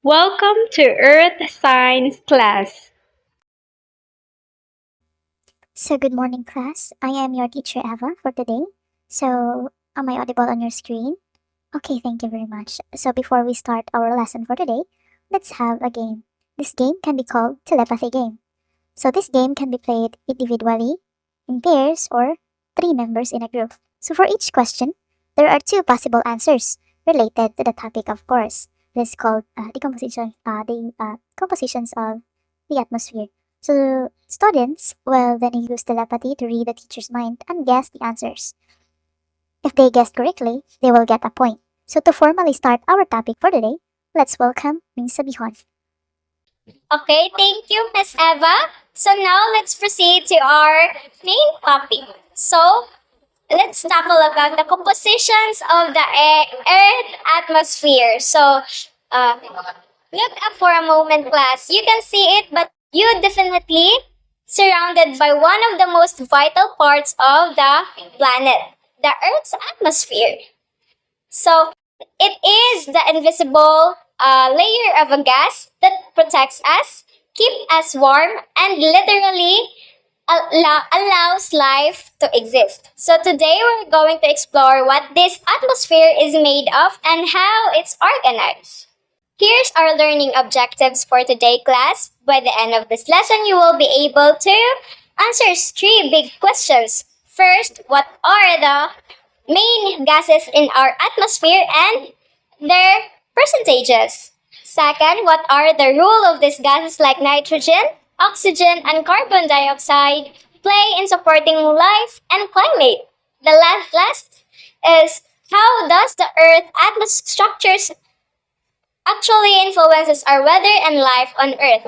Welcome to Earth Science class. So, good morning, class. I am your teacher, Eva, for today. So, am I audible on your screen? Okay, thank you very much. So, before we start our lesson for today, let's have a game. This game can be called telepathy game. So, this game can be played individually, in pairs, or three members in a group. So, for each question, there are two possible answers related to the topic, of course. This is called the compositions of the atmosphere. So, students will then use telepathy to read the teacher's mind and guess the answers. If they guessed correctly, they will get a point. So, to formally start our topic for today, let's welcome Miss Sabejon. Okay, thank you, Miss Eva. So now let's proceed to our main topic. So let's tackle about the compositions of the Earth atmosphere. So look up for a moment, class. You can see it, but you definitely surrounded by one of the most vital parts of the planet, the Earth's atmosphere. So it is the invisible layer of a gas that protects us, keep us warm, and literally allows life to exist. So today we're going to explore what this atmosphere is made of and how it's organized. Here's our learning objectives for today, class. By the end of this lesson, you will be able to answer three big questions. First, what are the main gases in our atmosphere and their percentages? Second, what are the role of these gases like nitrogen, oxygen, and carbon dioxide play in supporting life and climate? The last is how does the Earth atmosphere structures actually influences our weather and life on Earth?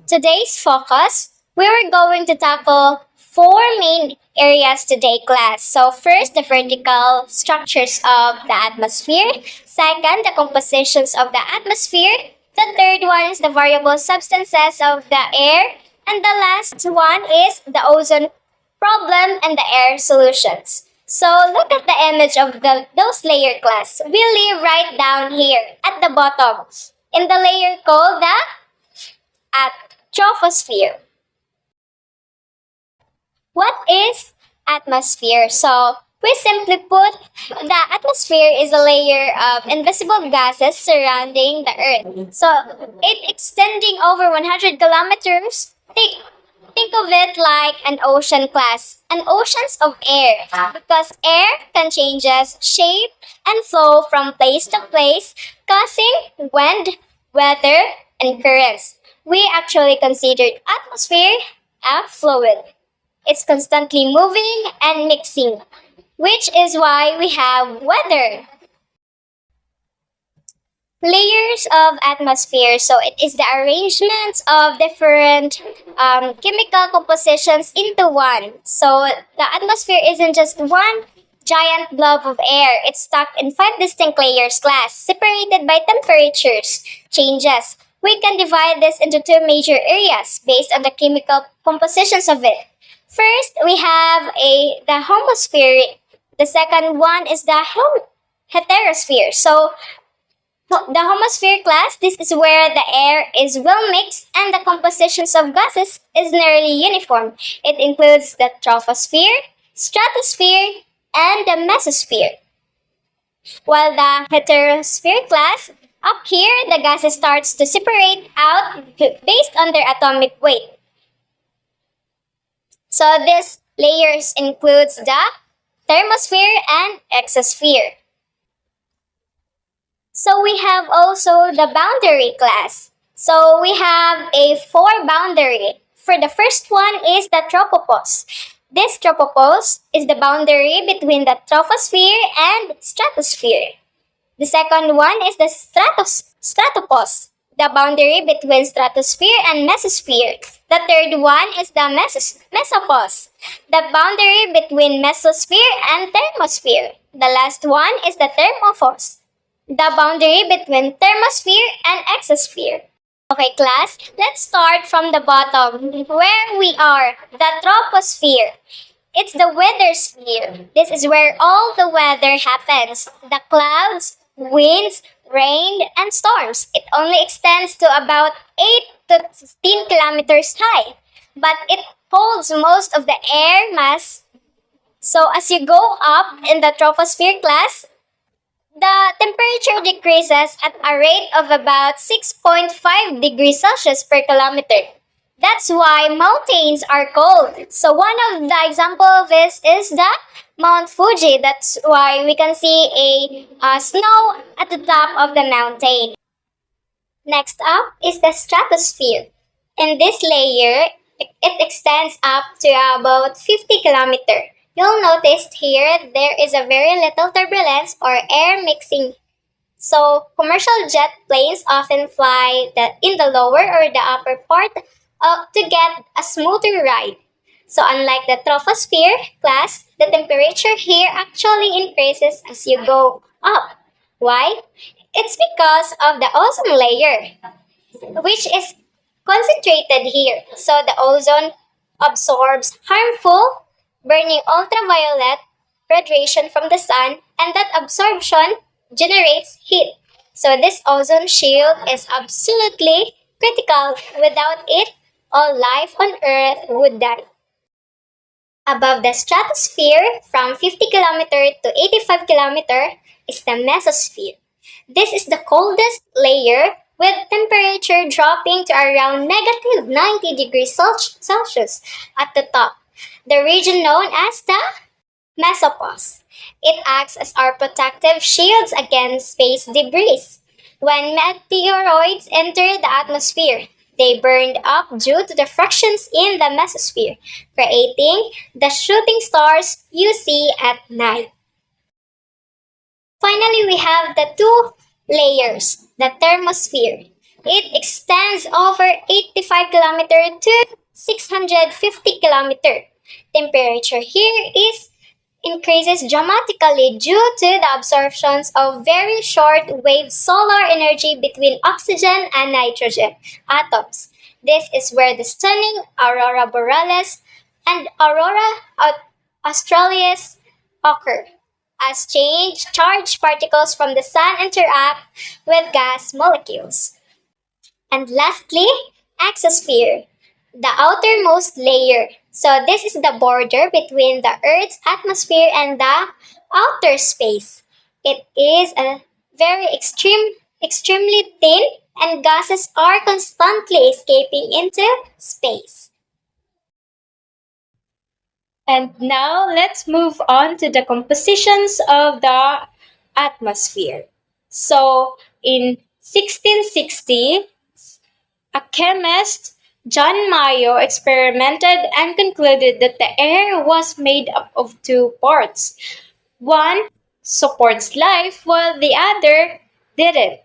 Today's focus, we were going to tackle four main areas today, class. So first, the vertical structures of the atmosphere. Second, the compositions of the atmosphere. The third one is the variable substances of the air. And the last one is the ozone problem and the air solutions. So look at the image of those layer, class. We live right down here at the bottom in the layer called the troposphere. What is atmosphere? So, we simply put, the atmosphere is a layer of invisible gases surrounding the Earth. So, it extending over 100 kilometers. Think of it like an ocean, class, an oceans of air, because air can changes shape and flow from place to place, causing wind, weather, and currents. We actually considered atmosphere a fluid. It's constantly moving and mixing, which is why we have weather. Layers of atmosphere. So it is the arrangement of different chemical compositions into one. So the atmosphere isn't just one giant blob of air. It's stuck in five distinct layers, class, separated by temperatures changes. We can divide this into two major areas based on the chemical compositions of it. First, we have the homosphere. The second one is the heterosphere. So, the homosphere, class, this is where the air is well mixed and the compositions of gases is nearly uniform. It includes the troposphere, stratosphere, and the mesosphere. While the heterosphere, class, up here the gases starts to separate out based on their atomic weight. So these layers includes the thermosphere and exosphere. So we have also the boundary, class. So we have a four boundary. For the first one is the tropopause. This tropopause is the boundary between the troposphere and stratosphere. The second one is the stratopause, the boundary between stratosphere and mesosphere. The third one is the mesopause, the boundary between mesosphere and thermosphere. The last one is the thermophos, the boundary between thermosphere and exosphere. Okay, class, let's start from the bottom where we are, the troposphere. It's the weather sphere. This is where all the weather happens. The clouds, winds, rain, and storms. It only extends to about 8 to 15 kilometers high, but it holds most of the air mass. So as you go up in the troposphere class, the temperature decreases at a rate of about 6.5 degrees Celsius per kilometer. That's why mountains are cold. So one of the example of this is the Mount Fuji. That's why we can see a snow at the top of the mountain. Next up is the stratosphere. In this layer, it extends up to about 50 kilometer. You'll notice here there is a very little turbulence or air mixing. So commercial jet planes often fly in the lower or the upper part to get a smoother ride. So unlike the troposphere class, the temperature here actually increases as you go up. Why? It's because of the ozone layer, which is concentrated here. So the ozone absorbs harmful, burning ultraviolet radiation from the sun, and that absorption generates heat. So this ozone shield is absolutely critical. Without it, all life on Earth would die. Above the stratosphere, from 50 kilometer to 85 kilometer, is the mesosphere. This is the coldest layer with temperature dropping to around negative 90 degrees Celsius at the top. The region known as the mesopause. It acts as our protective shields against space debris. When meteoroids enter the atmosphere, they burned up due to the fractions in the mesosphere, creating the shooting stars you see at night. Finally, we have the two layers, the thermosphere. It extends over 85 km to 650 km. Temperature here is increases dramatically due to the absorptions of very short wave solar energy between oxygen and nitrogen atoms. This is where the stunning aurora borealis and aurora australis occur, as charged particles from the sun interact with gas molecules. And lastly, exosphere, the outermost layer. So this is the border between the Earth's atmosphere and the outer space. It is a very extremely thin, and gases are constantly escaping into space. And now let's move on to the compositions of the atmosphere. So in 1660, a chemist, John Mayo, experimented and concluded that the air was made up of two parts. One supports life while the other didn't.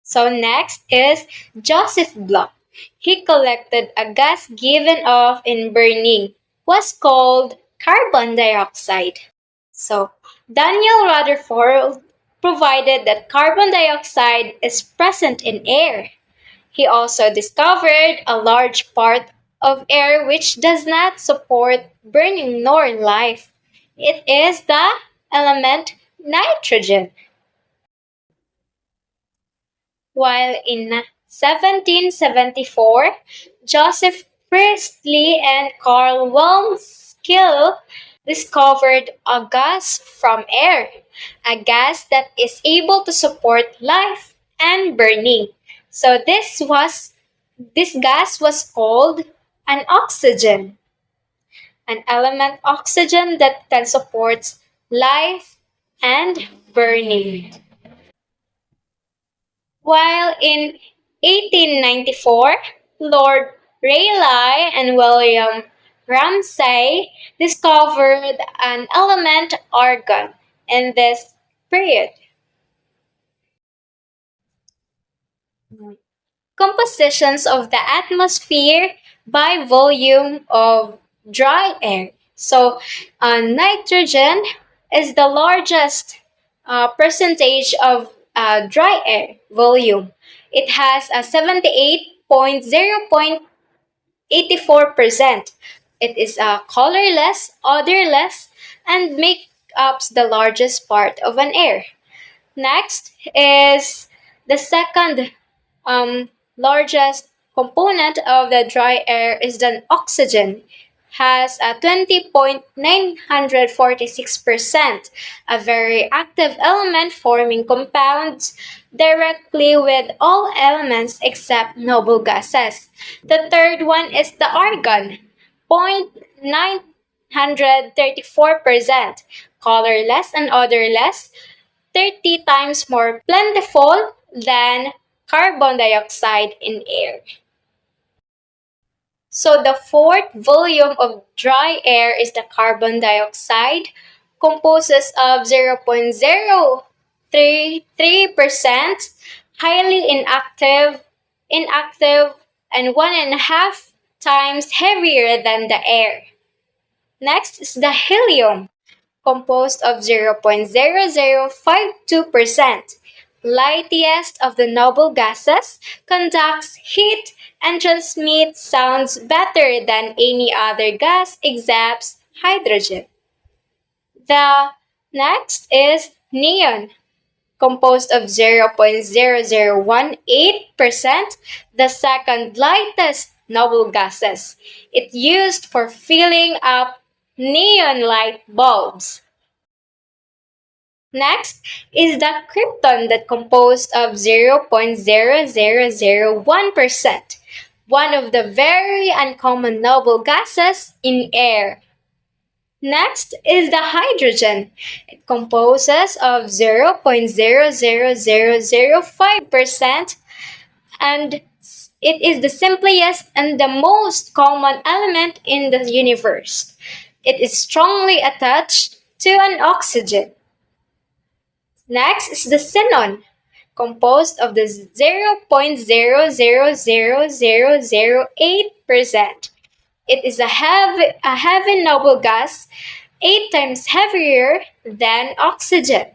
So next is Joseph Bloch. He collected a gas given off in burning, was called carbon dioxide. So Daniel Rutherford provided that carbon dioxide is present in air. He also discovered a large part of air which does not support burning nor life. It is the element nitrogen. While in 1774, Joseph Priestley and Carl Wilmskill discovered a gas from air, a gas that is able to support life and burning. So this gas was called an oxygen, an element oxygen that can support life and burning. While in 1894, Lord Rayleigh and William Ramsay discovered an element argon in this period. Compositions of the atmosphere by volume of dry air. So, nitrogen is the largest percentage of dry air volume. It has a 78.084%. It is colorless, odorless, and make up the largest part of an air. Next is the second largest component of the dry air is the oxygen, has a 20.946%, a very active element forming compounds directly with all elements except noble gases. The third one is the argon, 0.934%, colorless and odorless, 30 times more plentiful than carbon dioxide in air. So the fourth volume of dry air is the carbon dioxide, composes of 0.033%, highly inactive, and 1.5 times heavier than the air. Next is the helium, composed of 0.0052%, lightest of the noble gases, conducts heat and transmits sounds better than any other gas except hydrogen. The next is neon, composed of 0.0018%, the second lightest noble gases. It's used for filling up neon light bulbs. Next is the krypton that composed of 0.0001%, one of the very uncommon noble gases in air. Next is the hydrogen. It composes of 0.00005%, and it is the simplest and the most common element in the universe. It is strongly attached to an oxygen. Next is the xenon, composed of the 0.000008%. It is a heavy noble gas, 8 times heavier than oxygen.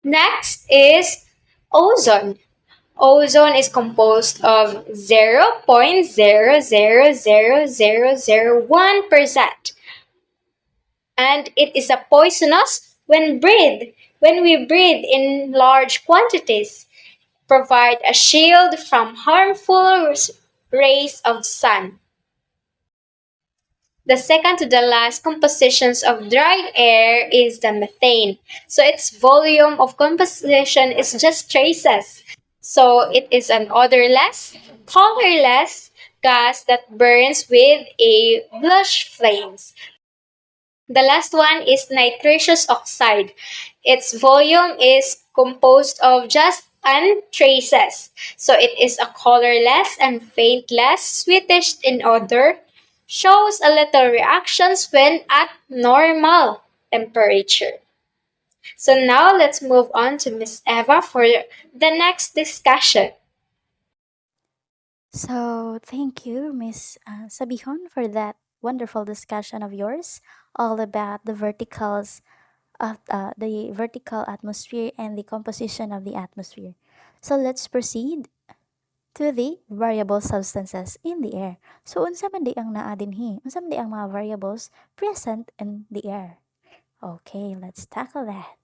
Next is ozone. Ozone is composed of 0.000001%, and it is a poisonous when we breathe in large quantities, provide a shield from harmful rays of sun. The second to the last compositions of dry air is the methane. So its volume of composition is just traces. So it is an odorless, colorless gas that burns with a blush flames. The last one is nitrous oxide. Its volume is composed of just traces. So it is a colorless and faintless, sweetish in odor, shows a little reactions when at normal temperature. So now let's move on to Miss Eva for the next discussion. So, thank you, Miss Sabejon, for that wonderful discussion of yours, all about the vertical atmosphere and the composition of the atmosphere. So, let's proceed to the variable substances in the air. So, unsa man di ang naa dinhi? Unsa man di ang mga variables present in the air? Okay, let's tackle that.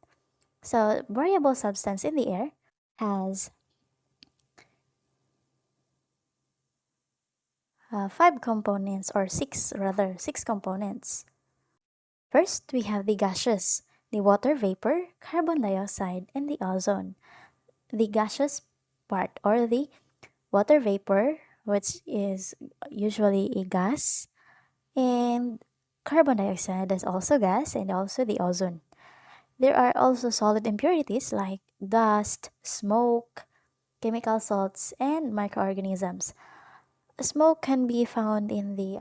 So, variable substance in the air has five components, or six components. First, we have the gaseous, the water vapor, carbon dioxide, and the ozone. The gaseous part, or the water vapor, which is usually a gas, and carbon dioxide is also gas, and also the ozone. There are also solid impurities like dust, smoke, chemical salts, and microorganisms. Smoke can be found in the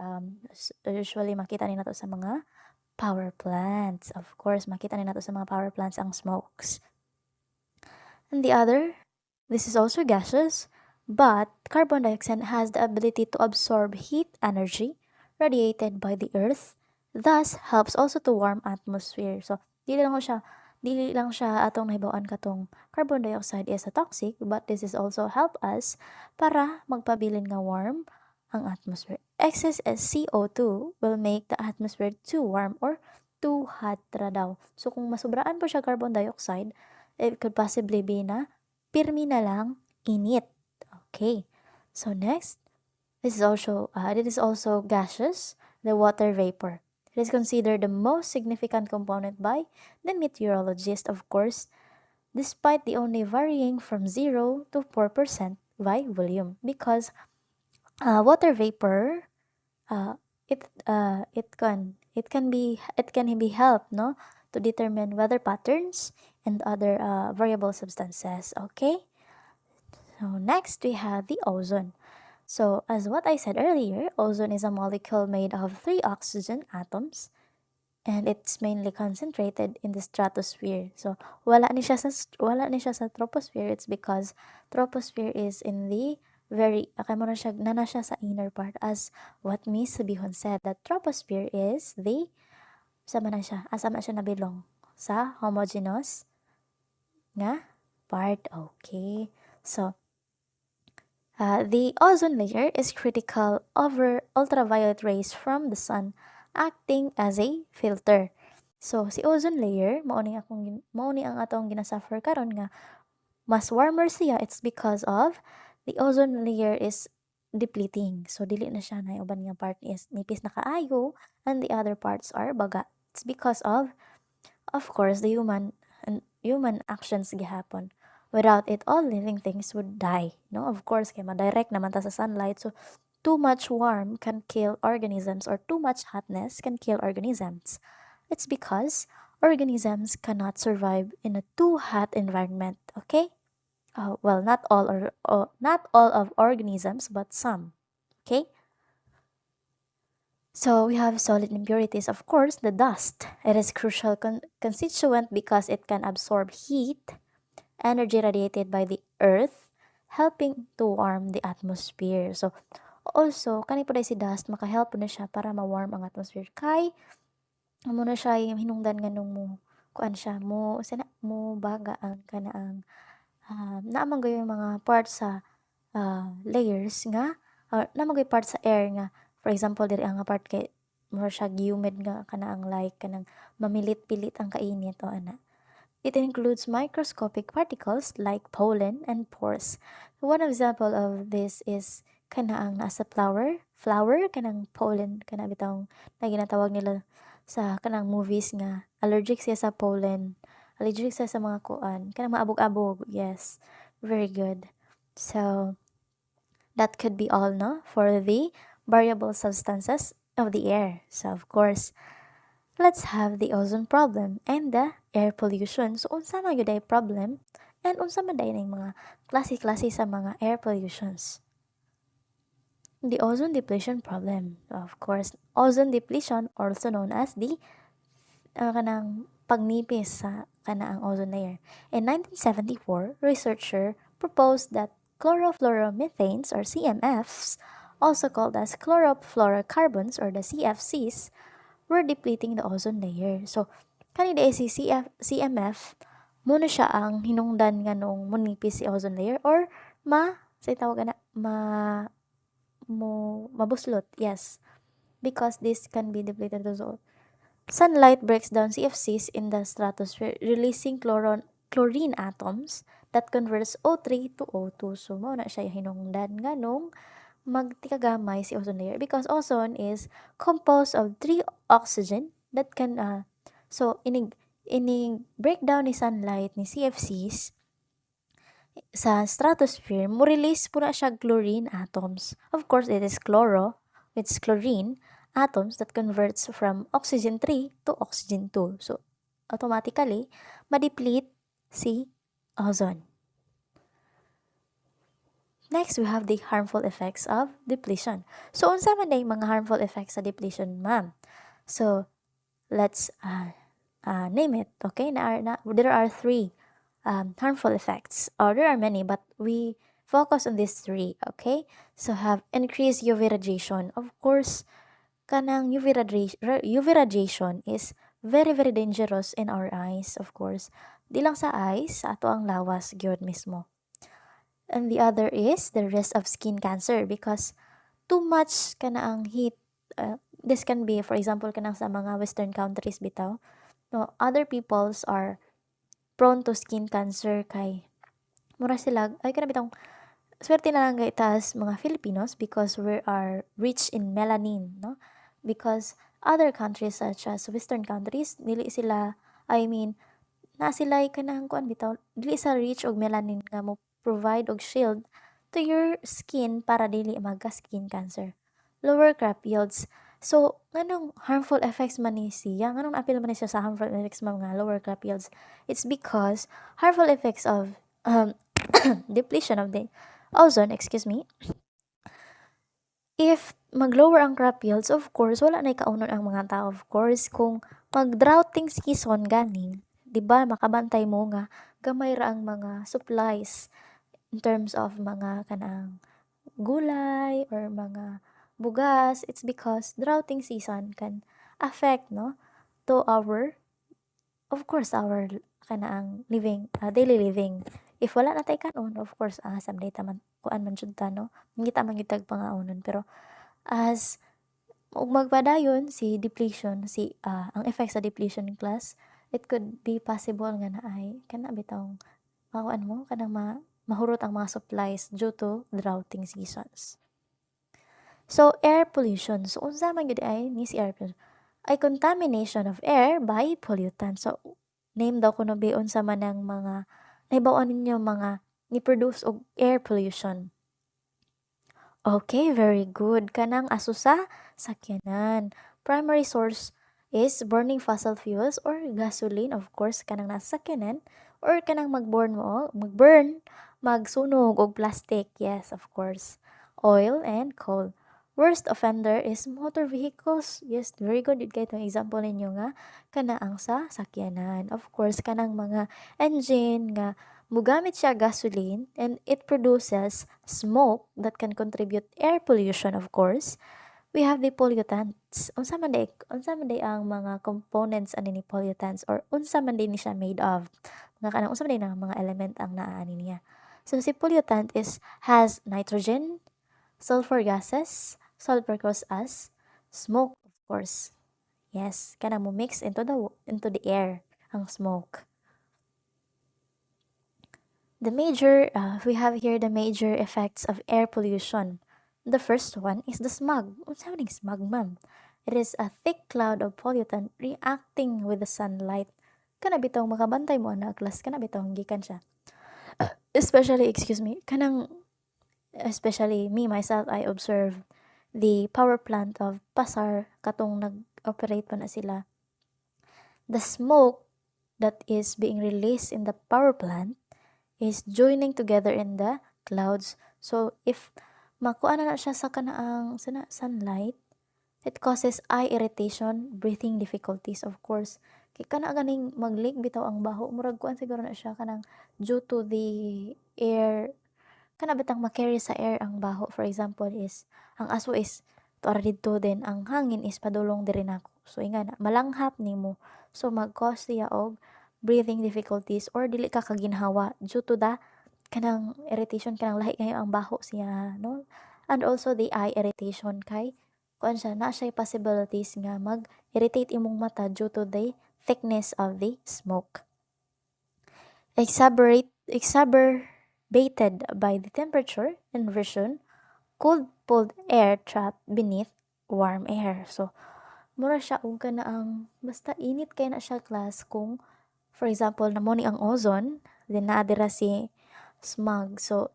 usually makita nila to sa mga power plants. Of course, makita nila to sa mga power plants ang smokes. And the other, this is also gaseous, but carbon dioxide has the ability to absorb heat energy radiated by the earth, thus helps also to warm atmosphere. So, dili lang siya atong nahibawan katong carbon dioxide is a toxic, but this is also help us para magpabilin nga warm ang atmosphere. excess CO2 will make the atmosphere too warm or too hot ra daw. So kung masubraan po siya carbon dioxide, it could possibly be na pirmi na lang init. Okay. So next, this is also gaseous, the water vapor. It is considered the most significant component by the meteorologist, of course, despite the only varying from 0 to 4% by volume, because water vapor, uh, it can be helped, no, to determine weather patterns and other variable substances. Okay. So next we have the ozone. So as what I said earlier, ozone is a molecule made of 3 oxygen atoms, and it's mainly concentrated in the stratosphere. So wala ni siya sa troposphere. It's because troposphere is in the very nana siya sa inner part, as what Miss Sabejon said, that troposphere is the sama na siya asama siya nabilong sa homogeneous nga part. Okay. So the ozone layer is critical over ultraviolet rays from the sun, acting as a filter. So si ozone layer mao ni ang atong ginasuffer karon nga mas warmer siya. It's because of the ozone layer is depleting. So dili na siya na uban nga part is nipis na kaayo and the other parts are baga. It's because of course, the human actions gihapon. Without it, all living things would die. No, of course, kay madirect naman ta sa sunlight. So too much warm can kill organisms, or too much hotness can kill organisms. It's because organisms cannot survive in a too hot environment. Okay. Well, not all of organisms, but some. Okay. So we have solid impurities, of course, the dust. It is crucial constituent because it can absorb heat, energy radiated by the earth, helping to warm the atmosphere. So also, kani po si dust, makahelp po na siya para ma-warm ang atmosphere. Kay, amo na siya yung hinungdan nga nung kuan siya, mo baga ang kanaang, naamang yung mga parts sa layers nga, or naamang parts sa air nga. For example, diri ang part kay more siya humid nga kanaang like kanang mamilit-pilit ang kainit o ana. It includes microscopic particles like pollen and pores. One example of this is kanaang nasa flower kanang pollen kana bitawng na ginatawag nila sa kanang movies nga allergic siya sa pollen, allergic siya sa mga kuan kanang maabog-abog. Yes, very good. So that could be all, no, for the variable substances of the air. So of course, let's have the ozone problem and the air pollution. So unsa man gyud ay problem and unsa man day ning mga klase-klase sa mga air pollutions. The ozone depletion problem. Of course, ozone depletion, also known as the kanang pagnipis sa kanaang ozone layer. In 1974, researcher proposed that chlorofluoromethanes, or CMFs, also called as chlorofluorocarbons, or the CFCs, were depleting the ozone layer. So, kanina si CMF, muna siya ang hinungdan nga nung munipis si ozone layer, or sa tawag na, mabuslot. Yes. Because this can be depleted also. Sunlight breaks down CFCs in the stratosphere, releasing chlorine atoms that converts O3 to O2. So, mao na siya hinungdan nga nung magtikagamay si ozone layer, because ozone is composed of 3 oxygen that can so ining breakdown ni sunlight ni CFCs sa stratosphere, mo release po na siya chlorine atoms. Of course, it is it's chlorine atoms that converts from oxygen 3 to oxygen 2. So automatically ma-deplete si ozone. Next, we have the harmful effects of depletion. So, unsa man day mga harmful effects sa depletion, ma'am? So, let's name it. Okay, there are 3 harmful effects, or there are many, but we focus on these 3. Okay, so have increased UV radiation. Of course, kanang UV radiation is very very dangerous in our eyes. Of course, di lang sa eyes, sa ato ang lawas gyud mismo. And the other is the risk of skin cancer, because too much kana ang heat, this can be for example kanang sa mga western countries bitaw, no, other peoples are prone to skin cancer kay mura sila ay kana bitong swerte na lang kay tas mga Filipinos because we are rich in melanin, no? Because other countries such as western countries dili sila, I mean na sila kanang kuan bitaw dili sa rich og melanin nga mo provide og shield to your skin para dili magka skin cancer. Lower crop yields. So, nganong harmful effects man ni siya? Nganong apil man ni siya sa harmful effects mga lower crop yields? It's because harmful effects of depletion of the ozone, excuse me. If mag-lower ang crop yields, of course, wala na kaunon ang mga tao. Of course, kung mag-droughting season ganing, di ba makabantay mo nga gamay ra ang mga supplies in terms of mga kanang gulay or mga bugas. It's because droughting season can affect, no, to our, of course, our kanaang living, daily living. If wala na tay kanon, of course, someday taman kuan man jud ta, no, ngita man gyud tag pangaunon. Pero as ug magpadayon si depletion, ang effect sa depletion class, it could be possible nga naay kana bitong makuan mo kanang mahurot ang mga supplies due to droughting seasons. So, air pollution. So, unsa man gyud ay ni si air pollution? Ay contamination of air by pollutants. So, name daw kuno be unsa man ang mga nahibaw ninyo mga ni-produce og air pollution. Okay, very good. Kanang aso sa sakyanan. Primary source is burning fossil fuels or gasoline, of course, kanang nasa sakyanan, or kanang magsunog og plastic. Yes, of course. Oil and coal. Worst offender is motor vehicles. Yes, very good. Yun kayo itong example ninyo nga kanaang sa sakyanan. Of course, kanang mga engine nga mugamit siya gasoline and it produces smoke that can contribute air pollution, of course. We have the pollutants. Unsa man day ang mga components ani ni pollutants or unsa man day ni siya made of. Nga kanang unsa man day ang mga element ang naa ani niya. So si pollutant has nitrogen, sulfur gases, sulfurous as, smoke, of course. Yes, kanang mo mix into the air ang smoke. We have here the major effects of air pollution. The first one is the smog. What's happening, smog, ma'am? It is a thick cloud of pollutant reacting with the sunlight. Kana bitong makabantay mo na class, kana bitong gikan siya. Especially me myself, I observe the power plant of Pasar katong nag-operate pa na sila. The smoke that is being released in the power plant is joining together in the clouds. So, if makuha na siya sa kanaang sunlight, it causes eye irritation, breathing difficulties, of course. Kaya kana ganing maglik bitaw ang baho, murag kuan siguro na siya kanang due to the air, kana bitang makarry sa air ang baho. For example is, ang aso is, para dito din, ang hangin is padulong diri nako. So, inga na, malanghap nimo. So, mag-cause siya og breathing difficulties or dili ka kaginhawa due to the kanang irritation kanang lahi kayo ang baho siya, no? And also the eye irritation kay kuan siya na siya possibilities nga mag-irritate imong mata due to the thickness of the smoke. Exacerbated by the temperature inversion, cold pulled air trapped beneath warm air. So, mura siya og kanaang basta init kay na siya class kung for example, namoni ang ozone, then naadira si smog. So,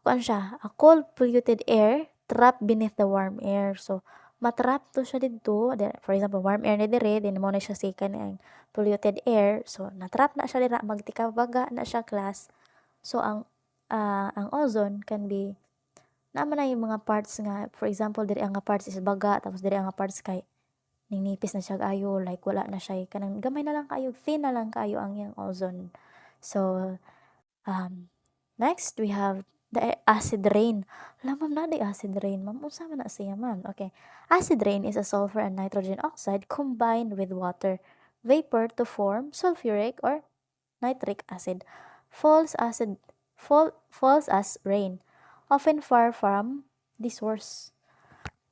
kuan siya, a cold polluted air trapped beneath the warm air. So, matrap to siya dito. For example, warm air na dire, then mo na siya si kanang polluted air. So, natrap na siya dira, magtikabaga na siya class. So, ang ozone can be, naman na yung mga parts nga, for example, dire ang parts is baga, tapos dire ang parts kay ninipis na siya ayo, like wala na siya kanang gamay na lang kayo, thin na lang kayo ang yung ozone. So next we have the acid rain. Lamam na di acid rain, ma'am. Unsa man na siya, ma'am? Okay. Acid rain is a sulfur and nitrogen oxide combined with water vapor to form sulfuric or nitric acid. Falls as rain, often far from the source.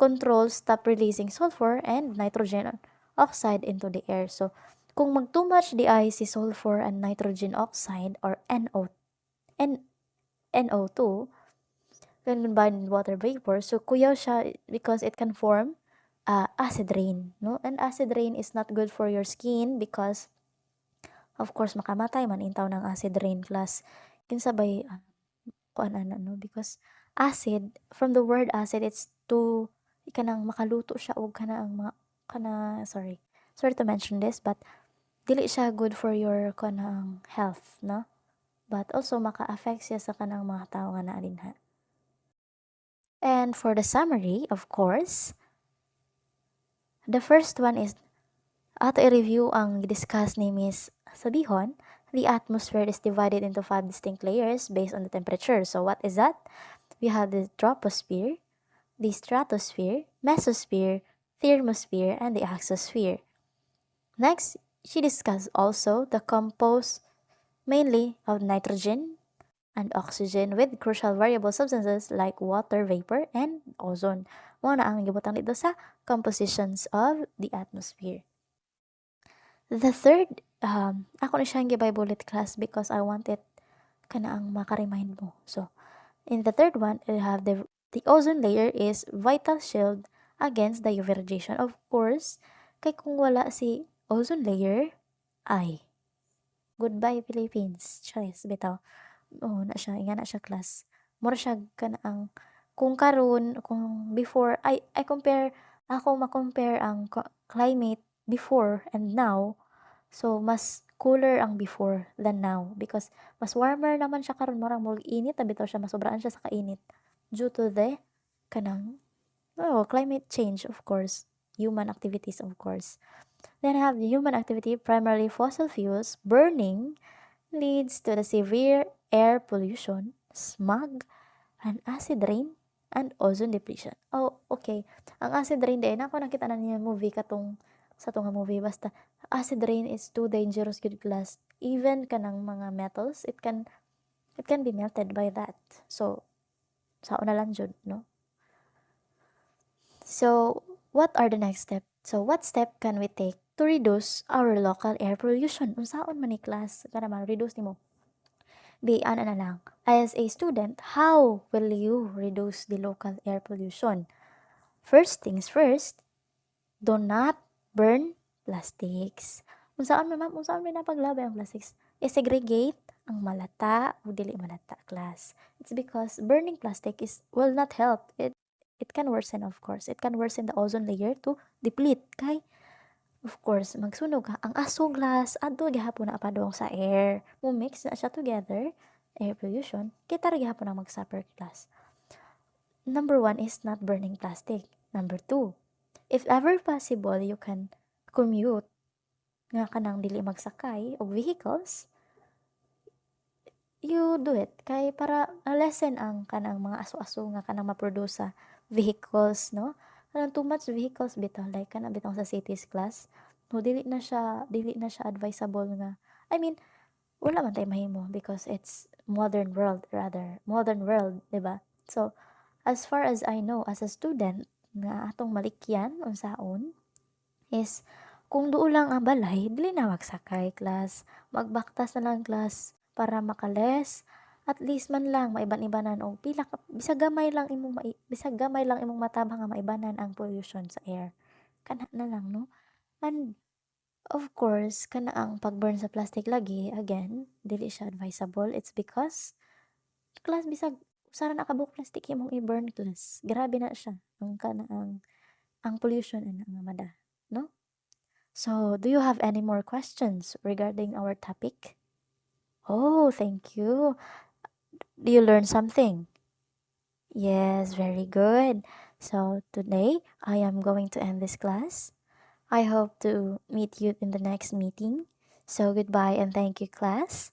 control stop releasing sulfur and nitrogen oxide into the air. So, kung mag-too much di ay si sulfur and nitrogen oxide or NO2 when combined with water vapor, so kuyaw siya because it can form acid rain, no? And acid rain is not good for your skin because of course makamatay man intaw ng acid rain class. Kinsabay kuan ana no, because acid, from the word acid, it's to kanang makaluto siya og kanang mga sorry to mention this, but dili siya good for your kanang health, no? But also maka-affect siya sa kanang mga tao nga naa dinha. And for the summary, of course, the first one is ato i-review ang discuss ni Miss Sabejon. The atmosphere is divided into 5 distinct layers based on the temperature. So what is that? We have the troposphere, the stratosphere, mesosphere, thermosphere, and the exosphere. Next, she discussed also the composed mainly of nitrogen and oxygen with crucial variable substances like water vapor and ozone. Mao na ang gibutang dito sa compositions of the atmosphere. The third, ako na siyang gibay bullet class because I want it kana ang maka-remind mo. So, in the third one, we have the ozone layer is vital shield against the UV radiation. Of course, kay kung wala si ozone layer, ay, goodbye Philippines. Choice, bitaw. Oo, na siya, nga na siya class. Mura siya kana ang, kung karon kung before, I compare, ako ma-compare ang climate before and now. So, mas cooler ang before than now because mas warmer naman siya karon murang murag init na bitaw siya, masobraan siya sa kainit due to the kanang climate change, of course, human activities, of course. Then have the human activity, primarily fossil fuels burning, leads to the severe air pollution, smog, and acid rain, and ozone depletion. Oh, okay. Ang acid rain din, ako nakita na niya movie katong sa tunga movie, basta acid rain is too dangerous good class. Even kanang mga metals, it can be melted by that. So, sao na lang jud, no? So, what are the next steps? So, what step can we take to reduce our local air pollution? Unsaon man ni class para ma-reduce nimo? Ano na lang, as a student, how will you reduce the local air pollution? First things first, do not burn plastics. Unsaon man ma'am, unsaon man napaglabay ang plastics? I-segregate ang malata o dili malata class. It's because burning plastic will not help. It can worsen, of course. It can worsen the ozone layer to deplete. Kay, of course, magsunog ang asuglas, adto gihapon na apadong sa air. Mumix na siya together, air pollution, kita ra gihapon na mag-suffer class. Number 1 is not burning plastic. Number 2, if ever possible, you can commute nga kanang dili magsakay og vehicles, you do it. Kay para lessen ang kanang mga aso-aso nga kanang maproduce sa vehicles, no? Kanang too much vehicles bitaw, like kanang bitaw sa cities class, no, dili na siya advisable nga. I mean, wala man tayo mahimo because it's modern world, diba? So, as far as I know, as a student, nga atong malikyan, unsaon, is, kung duo lang ang balay, dili na magsakay class. Magbaktas na lang class para makales. At least man lang maiban-ibanan og pila ka bisag gamay lang imong matabang nga maibanan ang pollution sa air. Kana na lang, no? And of course, kana ang pag-burn sa plastic lagi, again, dili siya advisable. It's because class bisag usa ra na kabuk plastic imong i-burn class. Grabe na siya ang kana ang pollution ana nga mada, no? So, do you have any more questions regarding our topic? Oh, thank you. Do you learn something? Yes, very good. So, today I am going to end this class. I hope to meet you in the next meeting. So, goodbye and thank you, class.